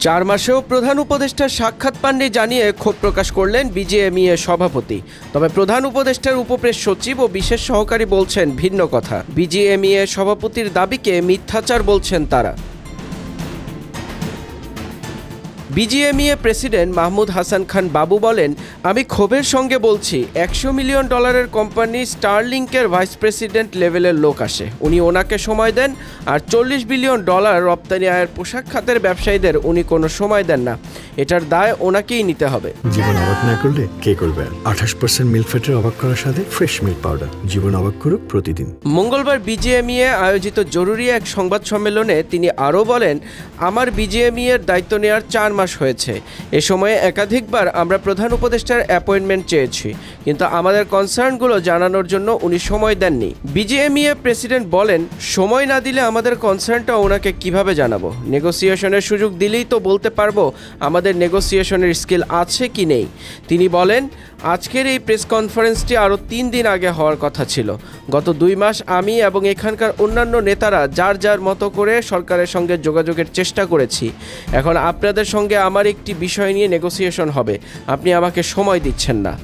4 মাসেও প্রধান উপদেষ্টার সাক্ষাৎ পাননি জানিয়ে ক্ষোভ প্রকাশ করলেন বিজিএমইএ সভাপতি। তবে প্রধান উপদেষ্টার উপপ্রেস সচিব ও বিশেষ সহকারী বলছেন ভিন্ন কথা। বিজিএমইএ সভাপতির দাবিকে মিথ্যাচার বলছেন তারা। BGMEA president Mahmoud Hasan Khan বাবু বলেন, আমি ক্ষোভের সঙ্গে বলছি, $100 মিলিয়ন কোম্পানি স্টারলিংকের ভাইস প্রেসিডেন্ট লেভেলের লোক আসে, উনি ওনাকে সময় দেন, আর $40 বিলিয়ন রপ্তানি আয়ের পোশাক খাতের ব্যবসায়ীদের উনি কোনো সময় দেন না। এটার দায় ওনাকেই নিতে হবে। জীবন অবাক না করলে কে করবে? 28% মিল্ক ফ্যাটের অবাক করার সাথে ফ্রেশ মিল্ক পাউডার। জীবন অবাক করুক প্রতিদিন। মঙ্গলবার বিজিএমইএ আয়োজিত জরুরি এক সংবাদ সম্মেলনে তিনি আরও বলেন, আমার বিজিএমইএর দায়িত্ব নেওয়ার 4 মাস হয়েছে। এ সময়ে একাধিকবার আমরা প্রধান উপদেষ্টার অ্যাপয়েন্টমেন্ট চেয়েছি, কিন্তু আমাদের কনসার্নগুলো জানানোর জন্য উনি সময় দেননি। বিজিএমইএ প্রেসিডেন্ট বলেন, সময় না দিলে আমাদের কনসার্নটা ওনাকে কিভাবে জানাবো? নেগোসিয়েশনের সুযোগ দিলেই তো বলতে পারবো আমাদের নেগোসিয়েশনের স্কিল আছে কি নেই। তিনি বলেন, আজকের এই প্রেস কনফারেন্সটি আরও 3 দিন আগে হওয়ার কথা ছিল। গত 2 মাস আমি এবং এখানকার অন্যান্য নেতারা যার যার মতো করে সরকারের সঙ্গে যোগাযোগের চেষ্টা করেছি। এখন আপনাদের সঙ্গে আমার একটি বিষয় নিয়ে নেগোসিয়েশন হবে, আপনি আমাকে সময় দিচ্ছেন না।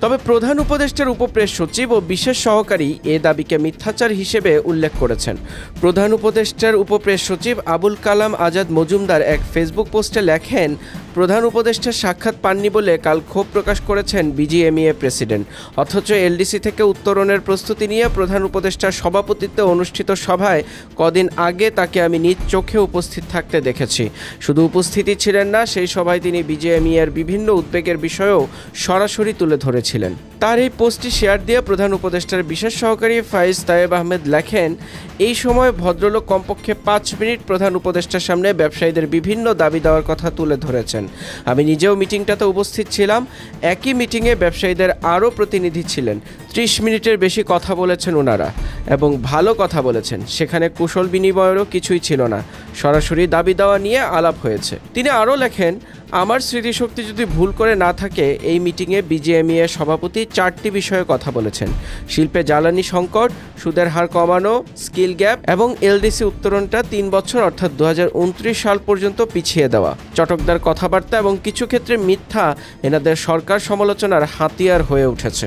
তবে প্রধান উপদেষ্টার উপপ্রেস সচিব ও বিশেষ সহকারী এ দাবিকে মিথ্যাচার হিসেবে উল্লেখ করেছেন। প্রধান উপদেষ্টার উপপ্রেস সচিব আবুল কালাম আজাদ মজুমদার এক ফেসবুক পোস্টে লেখেন, প্রধান উপদেষ্টার সাক্ষাৎ পাননি বলে কাল ক্ষোভ প্রকাশ করেছেন বিজিএমইএ প্রেসিডেন্ট। অথচ এলডিসি থেকে উত্তরণের প্রস্তুতি নিয়ে প্রধান উপদেষ্টার সভাপতিত্বে অনুষ্ঠিত সভায় কদিন আগে তাকে আমি নিজ চোখে উপস্থিত থাকতে দেখেছি। শুধু উপস্থিতি ছিলেন না, সেই সভায় তিনি বিজিএমইএর বিভিন্ন উদ্বেগের বিষয়েও সরাসরি তুলে ধরেছিলেন। তার এই পোস্টটি শেয়ার দিয়ে প্রধান উপদেষ্টার বিশেষ সহকারী ফাইজ তায়েব আহমেদ লেখেন, এই সময় ভদ্রলোক কমপক্ষে 5 মিনিট প্রধান উপদেষ্টার সামনে ব্যবসায়ীদের বিভিন্ন দাবি দেওয়ার কথা তুলে ধরেছেন। আমি নিজেও মিটিংটাতে উপস্থিত ছিলাম। একই মিটিংয়ে ব্যবসায়ীদের আরও প্রতিনিধি ছিলেন। 30 মিনিটের বেশি কথা বলেছেন ওনারা এবং ভালো কথা বলেছেন। সেখানে কুশল বিনিময়েরও কিছুই ছিল না, সরাসরি দাবি দেওয়া নিয়ে আলাপ হয়েছে। তিনি আরও লেখেন, আমার স্মৃতিশক্তি যদি ভুল করে না থাকে, এই মিটিংয়ে বিজিএমইএ সভাপতি 4টি বিষয়ে কথা বলেছেন: শিল্পে জ্বালানি সংকট, সুদের হার কমানো, স্কিল গ্যাপ এবং এলডিসি উত্তরণটা 3 বছর অর্থাৎ 2029 সাল পর্যন্ত পিছিয়ে দেওয়া। চটকদার কথাবার্তা এবং কিছু ক্ষেত্রে মিথ্যা এনাদের সরকার সমালোচনার হাতিয়ার হয়ে উঠেছে।